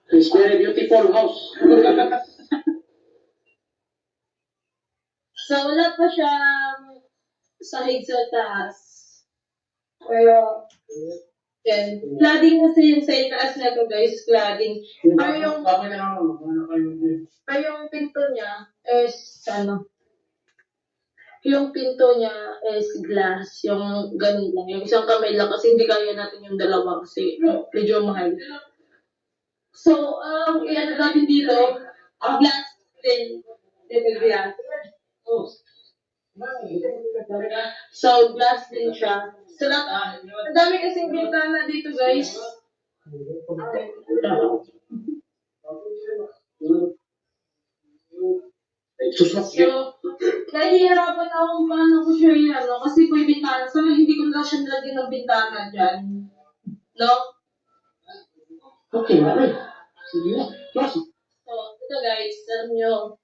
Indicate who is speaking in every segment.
Speaker 1: It's very beautiful house.
Speaker 2: So, wala pa siyang sahig sa taas. Pero, yan. Cladding kasi yung sa itaas na to, guys. Cladding. Pero yung pinto niya is, yung pinto niya is glass. Yung ganun lang. Yung isang kamay lang kasi hindi kaya natin yung dalawa kasi medyo mahal. So, iyan natin dito, glass din. Dito glass. So, glass din siya. Sarap. Ang dami kasing bintana dito, guys. So, nahihirapan ako paano ko siya kasi po yung bintana. So, hindi ko na siya nilagyan ng bintana dyan. No?
Speaker 1: Okay, okay. Sige na. Yes.
Speaker 2: So, ito guys, alam nyo,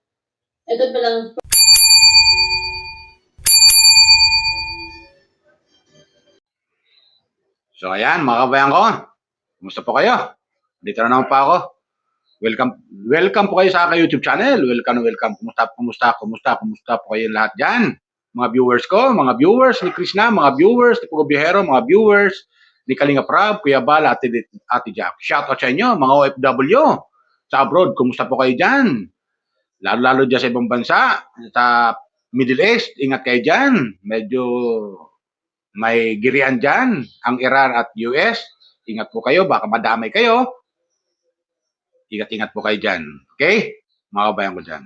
Speaker 2: ito pa lang.
Speaker 3: So ayan, mga kabayan ko. Kumusta po kayo? Dito na naman pa ako. Welcome po kayo sa aking YouTube channel. Welcome. Kumusta po kayo lahat dyan? Mga viewers ko, mga viewers ni Krishna, mga viewers ni Pugo Bihero, mga viewers ni Kalinga Prab, Kuya Bal, Ate Jack. Shout out sa inyo, mga OFW sa abroad. Kumusta po kayo dyan? Lalo dyan sa ibang bansa, sa Middle East, ingat kayo dyan. Medyo may girian dyan, ang Iran at US. Ingat po kayo, baka madamay kayo. Ingat po kayo dyan. Okay? Mga kabayan ko dyan.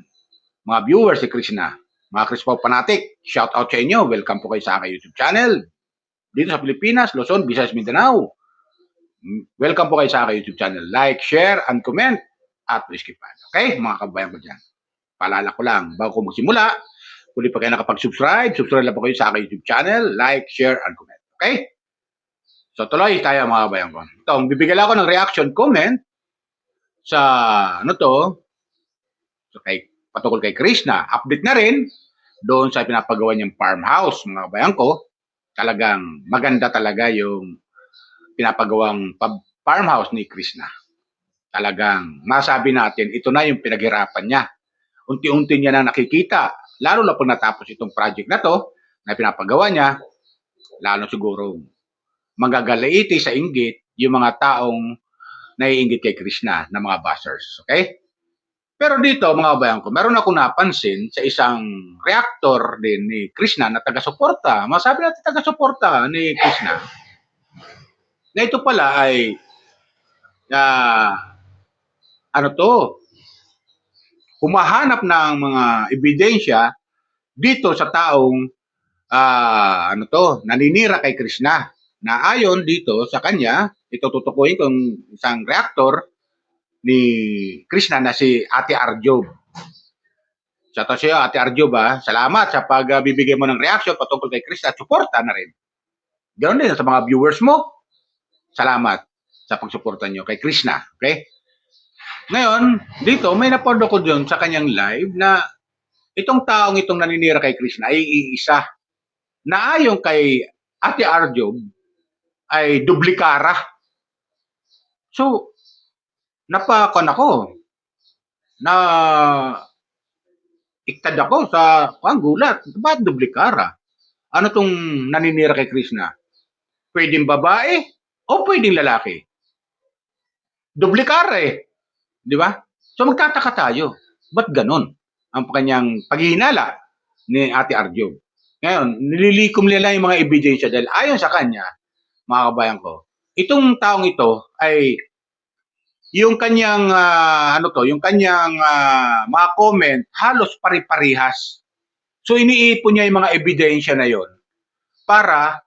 Speaker 3: Mga viewers si Krishna, mga Chris Pau Fanatic, shout out sa inyo. Welcome po kayo sa aking YouTube channel. Dito sa Pilipinas, Luzon, Visayas, Mindanao. Welcome po kayo sa aking YouTube channel. Like, share, and comment. At please keep on. Okay? Mga kabayan ko dyan. Paalala ko lang, bago ko magsimula, kung di pa kayo nakapag-subscribe, subscribe lang po kayo sa aking YouTube channel. Like, share, and comment. Okay? So, tuloy tayo mga kabayan ko. Ito, bibigyan ako ng reaction comment sa, so patungkol kay Krishna. Update na rin doon sa pinapagawa niyang farmhouse, mga kabayan ko. Talagang maganda talaga yung pinapagawang farmhouse ni Krishna. Talagang masabi natin, ito na yung pinaghirapan niya. Unti-unti niya na nakikita, lalo na pag natapos itong project na to, na pinapagawa niya, lalo siguro magagalaiti sa inggit yung mga taong naiinggit kay Krishna na mga buzzers. Okay? Pero dito, mga kabayan ko, meron ako napansin sa isang reactor din ni Krishna na taga-suporta. Masabi natin taga-suporta ni Krishna. Na ito pala ay humahanap ng mga ebidensya dito sa taong naninira kay Krishna. Na ayon dito sa kanya, ito tutukuyin kung isang reactor ni Krishna na si Ate Arjob. Sa to siya, Ate Arjob, salamat sa pagbibigay mo ng reaction patungkol kay Krishna at suporta na rin. Ganoon din sa mga viewers mo. Salamat sa pagsuporta nyo kay Krishna. Okay? Ngayon, dito may napanood ako dun sa kanyang live na itong taong itong naninira kay Krishna ay iisa. Na ayon kay Ate Arjob ay duplikara. So, napakon ako. Iktad ako sa gulat. Ba't duplikara? Ano tong naninira kay Krishna? Pwedeng babae o pwedeng lalaki? Duplikara Di ba? So magtataka tayo. Ba't ganun? Ang kanyang paghihinala ni Ate Arjob. Ngayon, nililikom nila yung mga ebidensya dahil ayon sa kanya, mga kabayan ko, itong taong ito ay yung kanyang mga comment halos pari-parihas. So iniipon niya yung mga ebidensya na yon para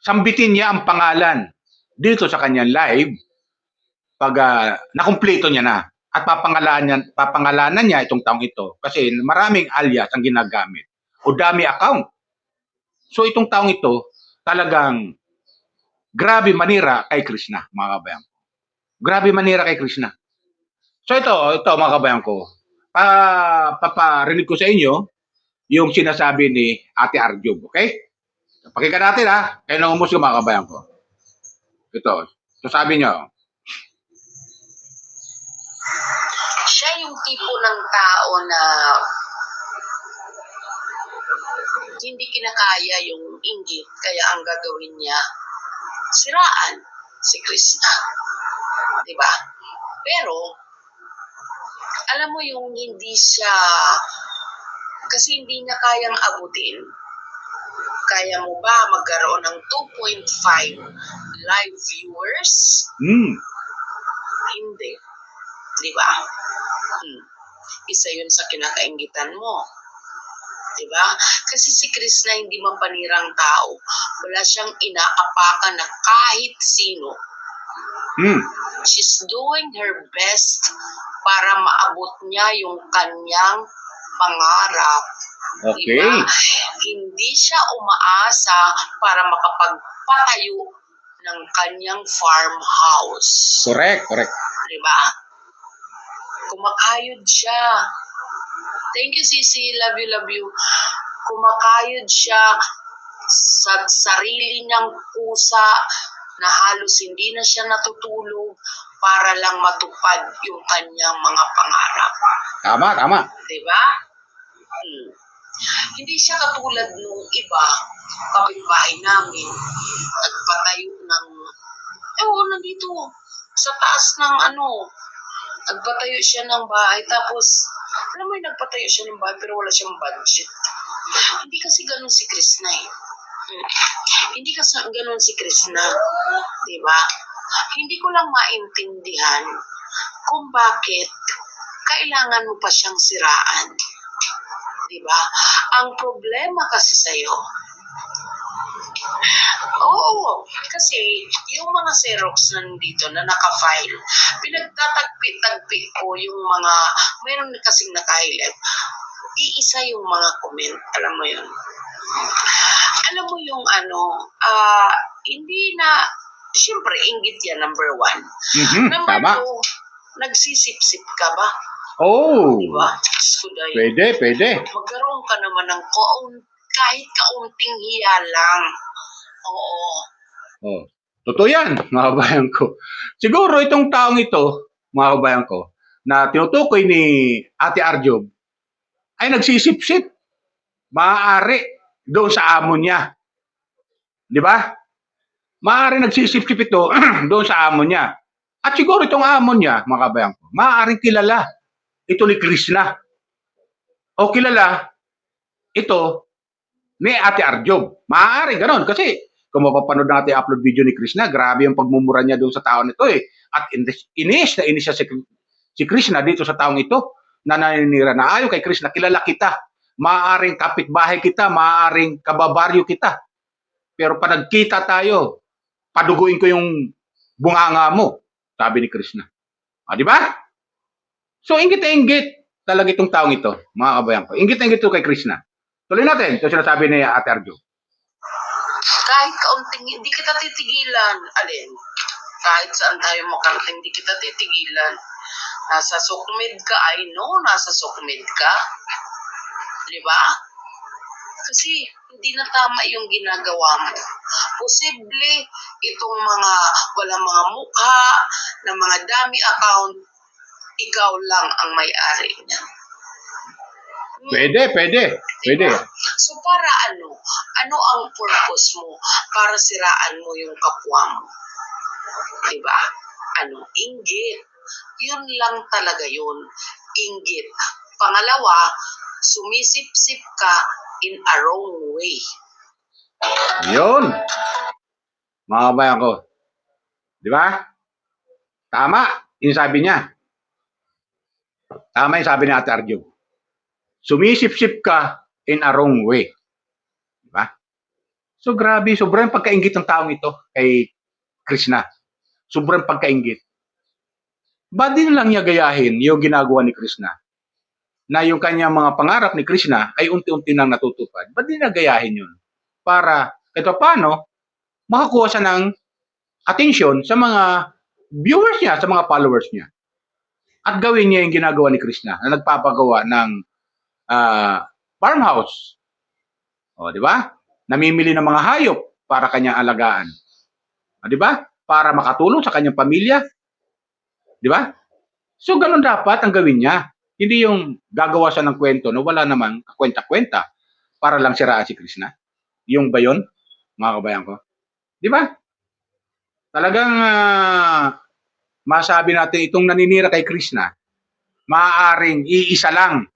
Speaker 3: sambitin niya ang pangalan dito sa kanyang live pag nakumpleto niya na at papangalanan niya itong taong ito kasi maraming alias ang ginagamit o dami account. So itong taong ito talagang grabe manira kay Krishna, mga kabayan. Grabe manira kay Krishna. So ito mga kabayan ko, paparinig ko sa inyo yung sinasabi ni Ate Arjob, okay? Pakinggan natin kayo nang umusga mga kabayan ko. Ito sabi niyo.
Speaker 4: Siya yung tipo ng tao na hindi kinakaya yung inggit, kaya ang gagawin niya, siraan si Krishna. Diba? Pero, alam mo yung hindi siya, kasi hindi niya kayang abutin. Kaya mo ba magkaroon ng 2.5 live viewers? Hindi. Diba? Isa yun sa kinakaingitan mo. Diba? Kasi si Krishna hindi mapanirang tao. Wala siyang inaapakan na kahit sino. She's doing her best para maabot niya yung kanyang pangarap.
Speaker 3: Okay.
Speaker 4: Diba? Hindi siya umaasa para makapagpatayo ng kanyang farmhouse.
Speaker 3: Correct.
Speaker 4: Diba? Kumakayod siya. Thank you, Sisi. Love you. Kumakayod siya sa sarili niyang pusa na halos hindi na siya natutulog para lang matupad yung kanyang mga pangarap.
Speaker 3: Tama.
Speaker 4: Diba? Hindi siya katulad nung iba, kapitbahay namin, nagpatayo ng, nandito, sa taas ng nagpatayo siya ng bahay, tapos, alam mo yung nagpatayo siya ng bahay, pero wala siyang budget. Hindi kasi ganun si Krishna eh. Hindi kasi ganun si Krishna. Diba? Hindi ko lang maintindihan kung bakit kailangan mo pa siyang siraan. Diba? Ang problema kasi sa'yo, kasi yung mga Xerox na nandito na naka-file, pinagtatagpi-tagpi ko yung mga, mayroon kasing naka-highlight, iisa yung mga comment, alam mo yun. Alam mo yung hindi na, siyempre, inggit yan, number 1. Number
Speaker 3: Tama.
Speaker 4: 2, nagsisip-sip ka ba?
Speaker 3: Diba?
Speaker 4: Diyos ko dahil.
Speaker 3: Pwede.
Speaker 4: Magkaroon ka naman ng kahit kaunting hiya lang. Oo.
Speaker 3: Totoo yan, mga kabayan ko. Siguro itong taong ito, mga kabayan ko, na tinutukoy ni Ate Arjob, ay nagsisip-sip. Maaari doon sa amo niya. Di ba? Maaari nagsisip-sip ito doon sa amo niya. At siguro itong amo niya, mga kabayan ko, maaaring kilala ito ni Krishna. O kilala ito ni Ate Arjob. Maaari ganon. Kasi kung mapapanood natin upload video ni Krishna, grabe yung pagmumura niya doon sa taong ito eh. At inis siya si Krishna dito sa taong ito na naninira na ayaw kay Krishna, kilala kita. Maaaring kapitbahay kita, maaaring kababaryo kita. Pero pag nagkita tayo, paduguin ko yung bunganga mo, sabi ni Krishna. Di ba? So, inggit talaga itong taong ito, mga kabayan ko. Inggit ito kay Krishna. Tuloy natin, ito sinasabi ni Ate Arjob.
Speaker 4: Kahit kaunting, hindi kita titigilan. Alin? Kahit saan tayo makarating, hindi kita titigilan. Nasa sukmed ka, I know, nasa sukmed ka. Diba? Kasi hindi na tama yung ginagawa mo. Posible itong mga walang mga mukha, na mga dummy account, ikaw lang ang may-ari niya.
Speaker 3: Pwede.
Speaker 4: So para ano? Ano ang purpose mo? Para siraan mo yung kapwa mo. Diba? Inggit. Yun lang talaga yun. Inggit. Pangalawa, sumisip-sip ka in a wrong way.
Speaker 3: Yun. Mga kabayan ko. Di ba? Tama yung sabi niya. Tama yung sabi ni Ate Arjob. Sumisip-sip ka in a wrong way. Diba? So grabe, sobrang pagkaingit ng taong ito kay Krishna. Sobrang pagkaingit. Ba't din lang niya gayahin yung ginagawa ni Krishna? Na yung kanyang mga pangarap ni Krishna ay unti-unti nang natutupad. Ba't din niya gayahin yun? Para kahit paano, makakuha siya ng attention sa mga viewers niya, sa mga followers niya. At gawin niya yung ginagawa ni Krishna na nagpapagawa ng farmhouse. Di ba? Namimili ng mga hayop para kanyang alagaan. Di ba? Para makatulong sa kanyang pamilya. Di ba? So, ganun dapat ang gawin niya. Hindi yung gagawa siya ng kwento na wala namang kwenta-kwenta para lang siraan si Krishna. Yung ba yun, mga kabayan ko? Di ba? Talagang masabi natin itong naninira kay Krishna, maaaring iisa lang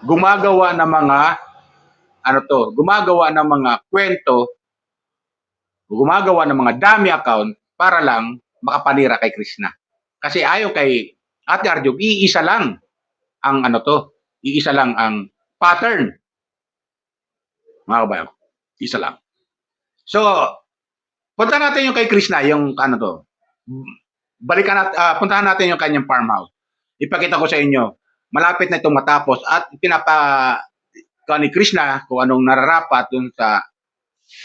Speaker 3: gumagawa ng mga gumagawa ng mga kwento, gumagawa ng mga dummy account para lang makapanira kay Krishna. Kasi ayon kay Ate Arjog, iisa lang ang iisa lang ang pattern. Mga kabayan, isa lang. So, punta natin yung kay Krishna, yung puntahan natin yung kanyang farmhouse. Ipakita ko sa inyo, malapit na itong matapos at ni Krishna kung anong nararapat dun sa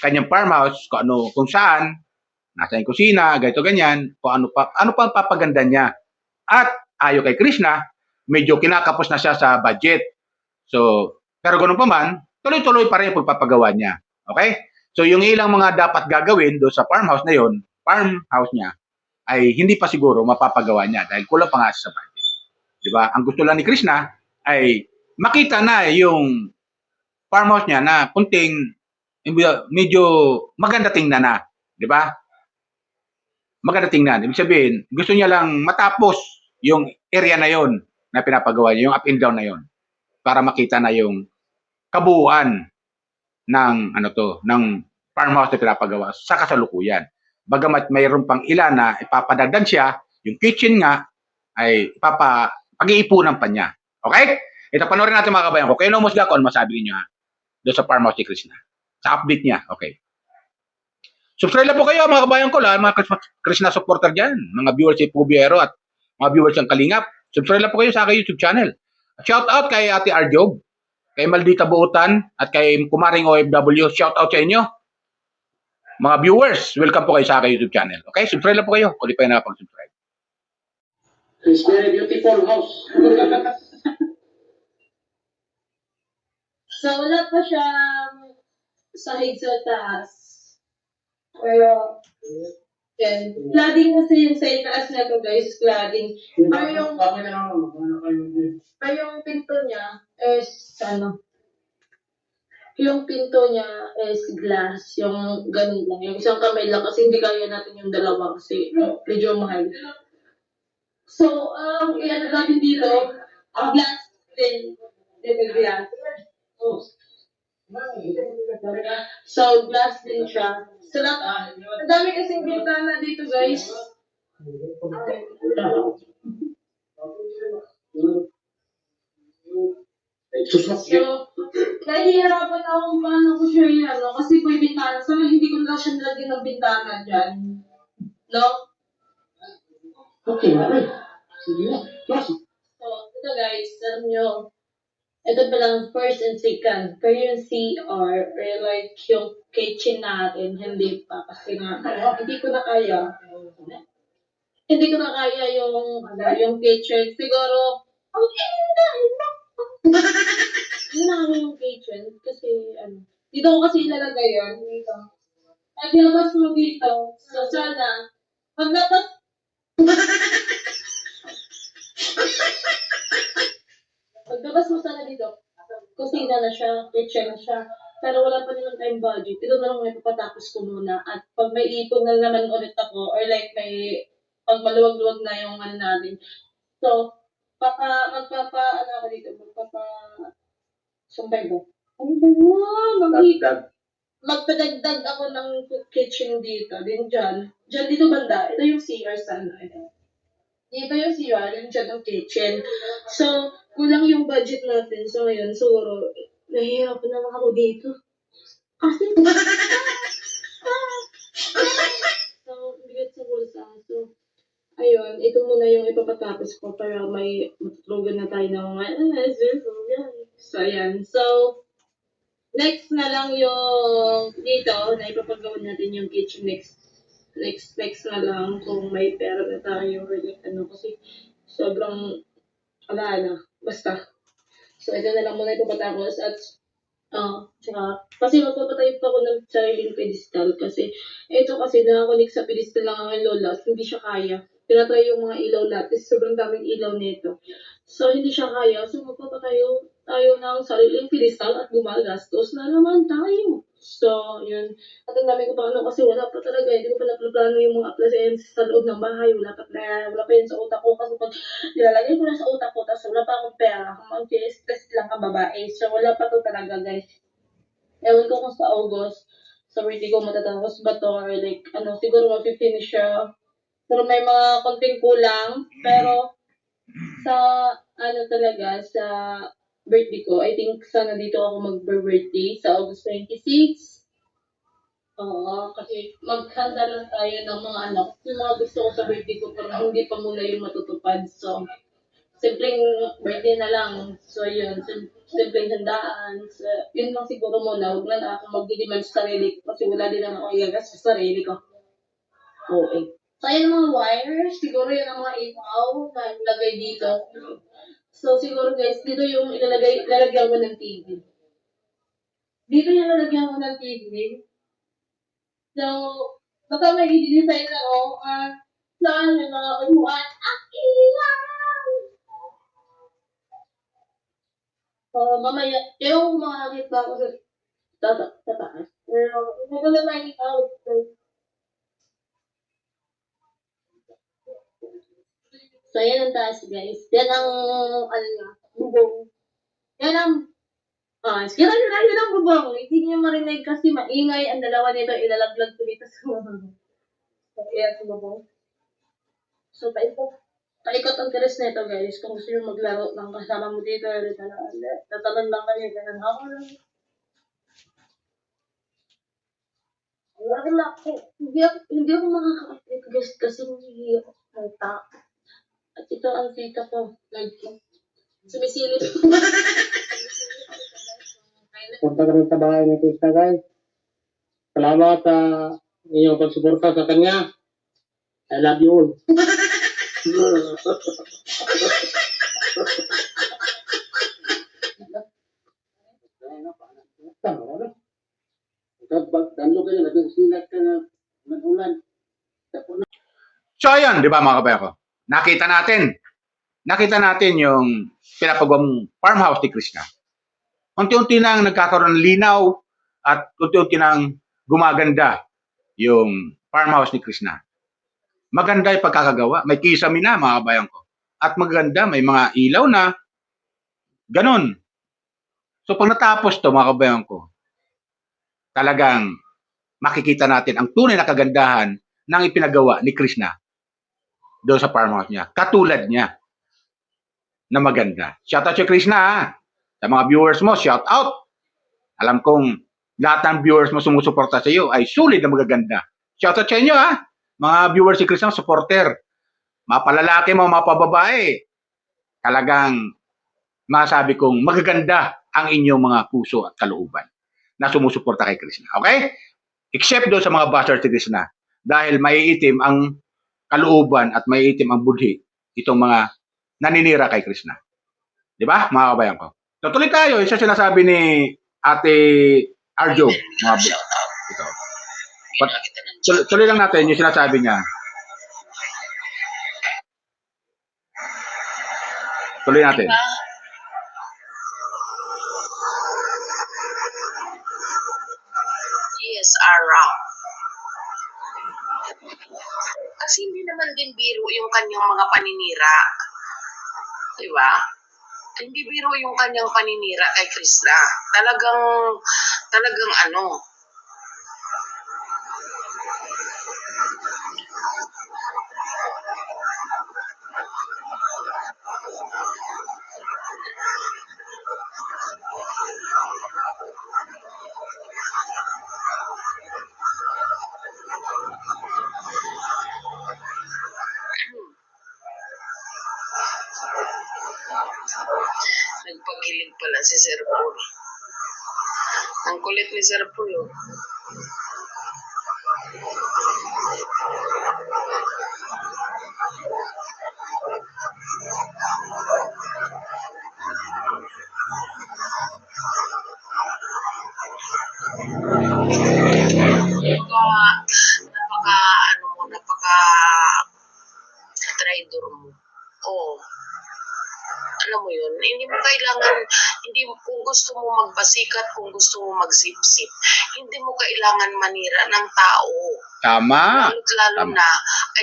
Speaker 3: kanyang farmhouse, kung saan, nasa yung kusina, ganito ganyan, kung ano pa ang papaganda niya. At ayo kay Krishna, medyo kinakapos na siya sa budget. So, pero ganun pa man, tuloy-tuloy pa rin yung pagpapagawa niya. Okay? So, yung ilang mga dapat gagawin doon sa farmhouse niya, ay hindi pa siguro mapapagawa niya dahil kulang pa nga sa budget. Diba? Ang gusto lang ni Krishna ay makita na yung farmhouse niya na medyo maganda tingnan na. Diba? Maganda tingnan. Ibig sabihin, gusto niya lang matapos yung area na yon na pinapagawa niya, yung up and down na yon para makita na yung kabuuan ng ng farmhouse na pinapagawa sa kasalukuyan. Bagamat mayroon pang ilan na ipapadagdag siya, yung kitchen nga ay pag-iipunan pa niya. Okay? Ito, panoorin natin mga kabayan ko. Kayo no musga ko, ano masabi niyo doon sa farmhouse ni Krishna? Sa update niya. Okay. Subscribe lang po kayo mga kabayan ko, mga Krishna supporter dyan, mga viewers si Pubiero at mga viewers ng Kalingap. Subscribe lang po kayo sa aking YouTube channel. Shout out kay Ate Arjog, kay Maldita Buutan, at kay Kumaring OFW. Shout out sa inyo. Mga viewers, welcome po kayo sa aking YouTube channel. Okay, subscribe lang po kayo kung di pa yung nakapag-subscribe.
Speaker 1: It's very beautiful house.
Speaker 2: So, wala pa siyang sahig sa taas. Pero, yan. Cladding kasi yung sa taas na to guys, cladding. Pero yung pinto niya is, yung pinto niya is glass, yung ganun lang. Yung isang kamay lang kasi hindi kaya natin yung dalawa kasi medyo mahal. So, iyan natin dito, glass din. Glass. So, glass din siya. So, ang dami kasing bintana dito, guys. So, nahihirapan ako kung paano ko siya yun, kasi po yung bintana. So, hindi ko na siya nilagyan ng bintana dyan. No?
Speaker 1: Okay, okay. Sige na. Klase.
Speaker 2: So, ito guys, alam nyo, ito palang first and second. Pero yung CR, or like yung kitchen natin, hindi pa. Kasi nga, hindi ko na kaya. Hindi ko na kaya yung kitchen. Siguro, yun na yung kitchen. Kasi, dito ko kasi ilalagay yun. Dito. At labas mo dito. So, sana, paglabas mo sana dito, kusina na siya, kitchen na siya, pero wala pa naman tayong budget. Ito na lang may papatapos ko muna. At pag may ipon na naman ulit ako, or like pag maluwag-luwag na yung natin. So, sumpay ba? Magpadagdag ako ng kitchen dito, din dyan. Dyan dito banda, ito yung CR sana. Dito yung CR, yung dyan yung kitchen. So, kulang yung budget natin. So, ngayon, siguro, nahihirapan naman ako dito. Kasi, so, bigat sa bulsa. So, ayun, ito muna yung ipapatapos ko para may matutulugan na tayo ng mga, so, ayan. So, next na lang yung dito, na ipapagawa natin yung kitchen next na lang kung may pera na tayo or like, kasi sobrang, ala, basta. So, ito na lang muna ipapatapos at, tsaka, kasi magpapatayo pa ako ng sariling pedestal kasi, ito kasi nakakunik sa pedestal lang ang lola at hindi siya kaya. tinatry yung mga ilaw natin. Sobrang daming ilaw nito. So, hindi siya kaya. So, magpapatayo tayo ng sariling pilistal at gumagastos na naman tayo. So, yun. At ang dami ko pa ano kasi wala pa talaga. Hindi ko pa naplano yung mga appliances sa loob ng bahay. Wala pa yun sa utak ko. Kasi pag nilalagay ko na sa utak ko, tapos wala pa akong pera. Mag-stress lang ang babae. So, wala pa to talaga, guys. Ewan ko kung sa August, sa birthday ko matatapos ba to, or like, siguro mag-finish siya. Pero may mga konting kulang, pero sa, talaga, sa birthday ko, I think sana dito ako mag-birthday sa August 26. Oo, kasi maghanda lang tayo ng mga yung mga gusto ko sa birthday ko, pero hindi pa muna yung matutupad. So, simpleng birthday na lang. So, yun. Simpleng handaan. So, yun lang siguro muna. Huwag na ako mag-demand sa sarili ko kasi wala din naman ako igagas sa sarili ko. Okay. So, yun mga wires. Siguro yun ang mga ilaw na ilagay dito. So, siguro guys, dito yung lalagyan ko ng TV. Dito yung lalagyan ko ng TV. So, baka may i-design na ako. Saan yung mga unuan? Akilang! Mamaya, yung makakita ko sa taas. Pero, hindi ko na makikita ko. So, yan ang taas, guys. Yan ang, bubong. Yan ang, yun ang bubong. Hindi niyo marinig kasi maingay. Ang dalawa nito, ilalaglag ko dito sa bubong. So, yan sa bubong. So, paikot ang teres na ito, guys. Kung gusto nyo maglaro ng kasama mo dito, tatalan lang kayo. Ganun ako lang. Hindi ako makaka-update, guys, kasi hindi ako salta. At ito ang tita ko. Sumisilip.
Speaker 1: Punta kami sa bahay ni Krista, guys. Salamat sa inyong pagsuporta sa kanya. I love you all.
Speaker 3: So, ayun, di ba mga kabayan ko? Nakita natin yung pinapagawang farmhouse ni Krishna. Unti-unti nang nagkakaroon ng linaw at unti-unti nang gumaganda yung farmhouse ni Krishna. Maganda yung pagkakagawa. May kisame na, mga kabayan ko. At maganda, may mga ilaw na. Ganon. So, pag natapos to, mga kabayan ko, talagang makikita natin ang tunay na kagandahan ng ipinagawa ni Krishna doon sa farmhouse niya. Katulad niya na maganda. Shout out si Krishna, ha? Sa mga viewers mo, shout out. Alam kong lahat ng viewers mo sumusuporta sa iyo ay sulit na magaganda. Shout out sa inyo, ha? Mga viewers si Krishna, supporter. Mga palalaki mo, mga pababae. Talagang masabi kong magaganda ang inyong mga puso at kalooban na sumusuporta kay Krishna. Okay? Except doon sa mga bashers si Krishna. Dahil maiitim ang kalooban at maiitim ang budhi itong mga naninira kay Krishna. Di ba, mga kabayan ko? So, tuloy tayo. Isa sinasabi ni Ate Arjo. Ito. Tuloy lang natin yung sinasabi niya. Tuloy natin.
Speaker 4: Yes, around. Kasi hindi naman din biro yung kanyang mga paninira. Di ba? Hindi biro yung kanyang paninira kay Krishna. Talagang ano. Nagpagiling pala si Sir Paul. Ang kulit ni Sir Paul. napaka rider mo. Oh. Alam mo yun, hindi mo kailangan, kung gusto mo magbasikat, kung gusto mo magsip-sip, hindi mo kailangan manira ng tao.
Speaker 3: Tama.
Speaker 4: Lalo
Speaker 3: Tama.
Speaker 4: na,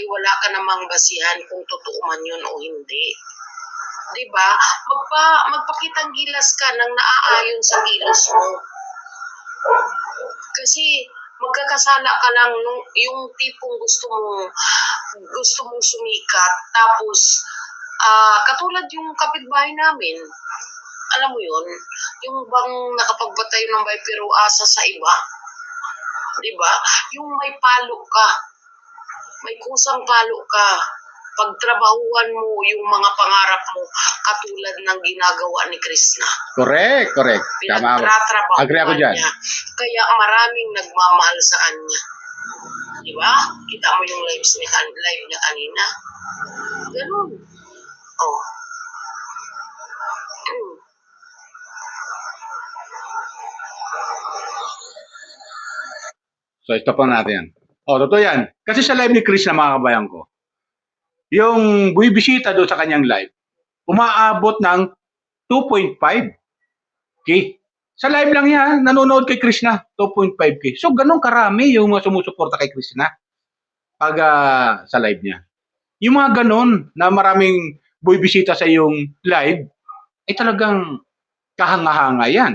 Speaker 4: ay wala ka namang basihan kung totoo man yun o hindi. Diba? Magpakitang gilas ka nang naaayon sa kilos mo. Kasi magkakasala ka lang yung tipong gusto mong sumikat, tapos katulad yung kapitbahay namin, alam mo yun, yung bang nakapagbatayo ng bahay pero asa sa iba, diba? Yung may palo ka, may kusang palo ka, pagtrabahuhan mo yung mga pangarap mo katulad ng ginagawa ni Krishna.
Speaker 3: Correct. Tama.
Speaker 4: Pinagtratrabahuhan
Speaker 3: Agree ako dyan.
Speaker 4: niya. Kaya maraming nagmamahal sa kanya. Diba? Kita mo yung live niya kanina. Ganun. Oh.
Speaker 3: So, ito pa natin yan. Totoo yan. Kasi sa live ni Chris na mga kabayan ko, yung buwibisita doon sa kanyang live, umaabot ng 2.5K. Sa live lang yan, nanonood kay Krishna, 2.5K. So, ganun karami yung mga sumusuporta kay Krishna pag sa live niya. Yung mga ganun na maraming buwibisita sa iyong live, ay talagang kahanga-hanga yan.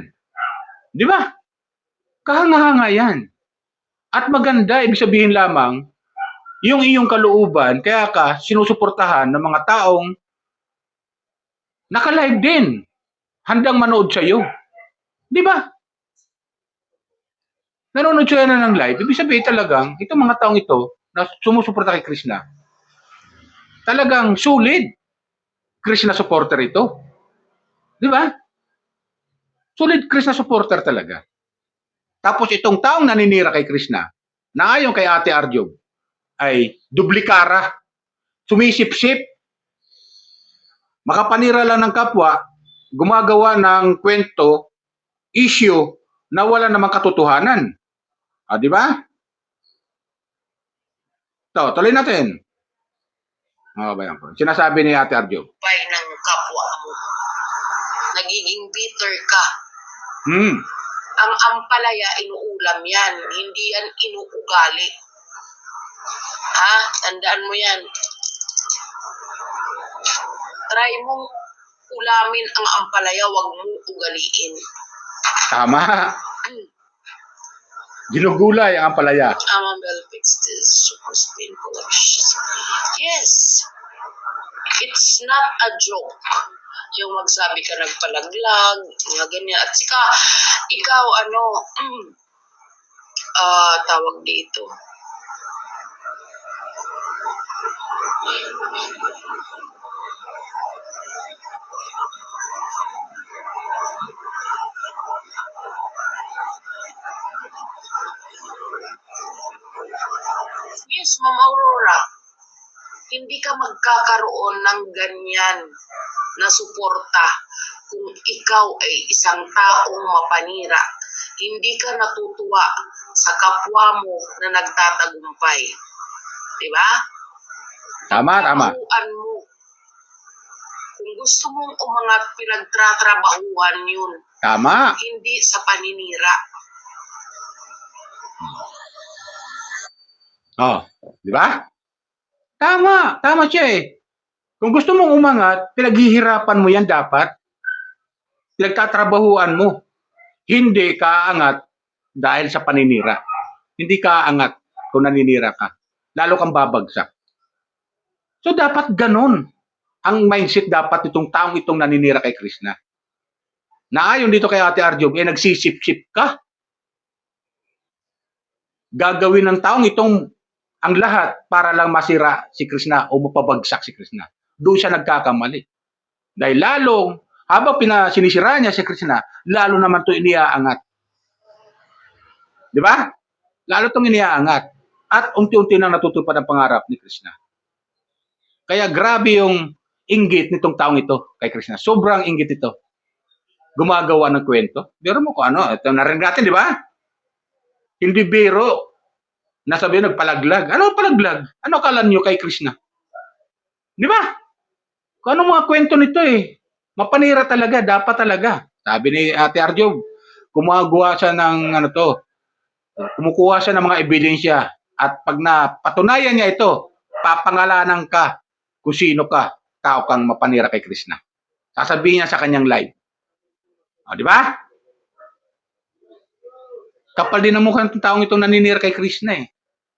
Speaker 3: Di ba? Kahanga-hanga yan. At maganda, ibig sabihin lamang, yung iyong kalooban, kaya ka sinusuportahan ng mga taong naka-live din, handang manood sa iyo. Di ba? Nanonood siya na ng live, ibig sabihin talagang, itong mga taong ito, na sumusuporta kay Krishna, talagang solid Krishna supporter ito. Di ba? Solid Krishna supporter talaga. Tapos itong taong naninira kay Krishna, na ayon kay Ate Arjob, ay dublikara, sumisip-sip, makapanira lang ng kapwa, gumagawa ng kwento, issue, na wala namang katotohanan. Di ba? Ito, tuloy natin. Bayan ko. Sinasabi ni Ate Arjob.
Speaker 4: Pay ng kapwa mo. Nagiging bitter ka. Ang ampalaya, inuulam yan. Hindi yan inuugali. Tandaan mo yan. Try mong ulamin ang ampalaya, wag mong ugaliin.
Speaker 3: Tama. Ginugulay ang ampalaya.
Speaker 4: Amabel fixed this super spin collection. Yes. It's not a joke. Yung magsabi ka nagpalaglag, mga ganyan. At saka, ikaw, tawag dito. Yes, Ma'am Aurora. Hindi ka magkakaroon ng ganyan na suporta kung ikaw ay isang taong mapanira. Hindi ka natutuwa sa kapwa mo na nagtatagumpay. Diba?
Speaker 3: Tama.
Speaker 4: Trabahuan mo. Kung gusto mong umangat, pinagtratrabahuhan yun.
Speaker 3: Tama.
Speaker 4: Hindi sa paninira.
Speaker 3: Di ba? Tama siya eh. Kung gusto mong umangat, pinaghihirapan mo yan dapat. Pinagtatrabahuan mo. Hindi ka aangat dahil sa paninira. Hindi ka aangat kung naninira ka. Lalo kang babagsak. So dapat ganon ang mindset dapat itong taong itong naninira kay Krishna. Naayon dito kay Ate Arjob, nagsisip-sip ka. Gagawin ng taong itong ang lahat para lang masira si Krishna o mapabagsak si Krishna. Doon siya nagkakamali. Dahil lalong, habang sinisira niya si Krishna, lalo naman ito iniaangat. Di ba? Lalo itong iniaangat. At unti-unti nang natutupad ang pangarap ni Krishna. Kaya grabe yung inggit nitong taong ito kay Krishna. Sobrang inggit ito. Gumagawa ng kwento. Biro mo kung ano. Ito narinig natin, di ba? Hindi biro. Nasabi nagpalaglag. Ano palaglag? Ano akala niyo kay Krishna? Di ba? Kung ano mga kwento nito eh. Mapanira talaga, dapat talaga. Sabi ni Ate Arjo, gumagawa siya ng ano to, kumukuha siya ng mga ebidensya. At pag napatunayan niya ito, papangalanan ka kung sino ka, tao kang mapanira kay Krishna. Sasabihin niya sa kanyang live. O, di ba? Kapal din ang mukha ng taong itong naninira kay Krishna eh.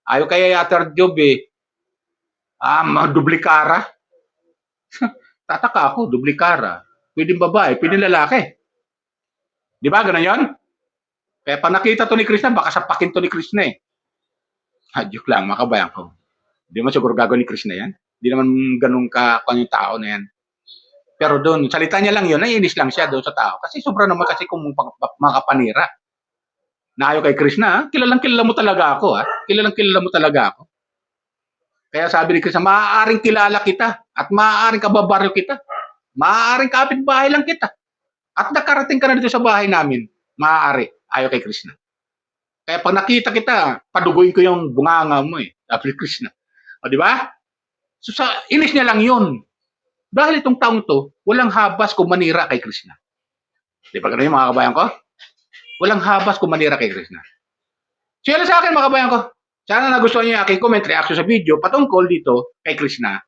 Speaker 3: Ayaw kaya Ate Arjo eh, dublikara. Tataka ako, dublikara. Pwedeng babae, pwedeng lalaki. Di ba, ganun yun? Kaya pag nakita to ni Krishna, baka sapakin to ni Krishna eh. Joke lang, mga kabayan ko. Hindi mo siguro gagawin ni Krishna yan. Hindi naman ganun ka kung yung tao na yan. Pero doon, salita niya lang yun, naiinis lang siya doon sa tao. Kasi sobra naman kasi kung mga kapanira. Na ayaw kay Krishna, kilalang kilala mo talaga ako. Kilalang kilala mo talaga ako. Kaya sabi ni Krishna, maaaring kilala kita at maaaring kababaryo kita. Maaaring kapitbahay lang kita. At nakarating ka na dito sa bahay namin, maaari, ayaw kay Krishna. Kaya pag nakita kita, paduguin ko yung bunganga mo eh. Sabi ni Krishna. O di ba? So sa inis niya lang yun. Dahil itong taong to, walang habas kung manira kay Krishna. Di ba ganun yung mga kabayan ko? Walang habas kung manira kay Krishna. So yan sa akin mga kabayan ko. Sana nagustuhan niyo yung aking comment, reaction sa video patungkol dito kay Krishna.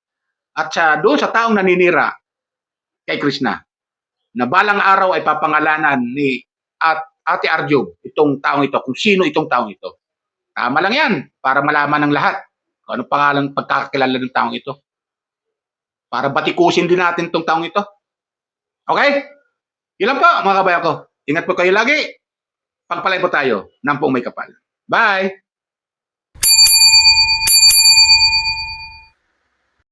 Speaker 3: At doon sa taong naninira kay Krishna. Na balang araw ay papangalanan ni Ate Arjo itong taong ito, kung sino itong taong ito. Tama lang yan, para malaman ng lahat kung anong pangalan pagkakakilala ng taong ito. Para batikusin din natin itong taong ito. Okay? Ilan po mga kabayan ko. Ingat po kayo lagi. Pagpalay po tayo ng pong may kapal. Bye!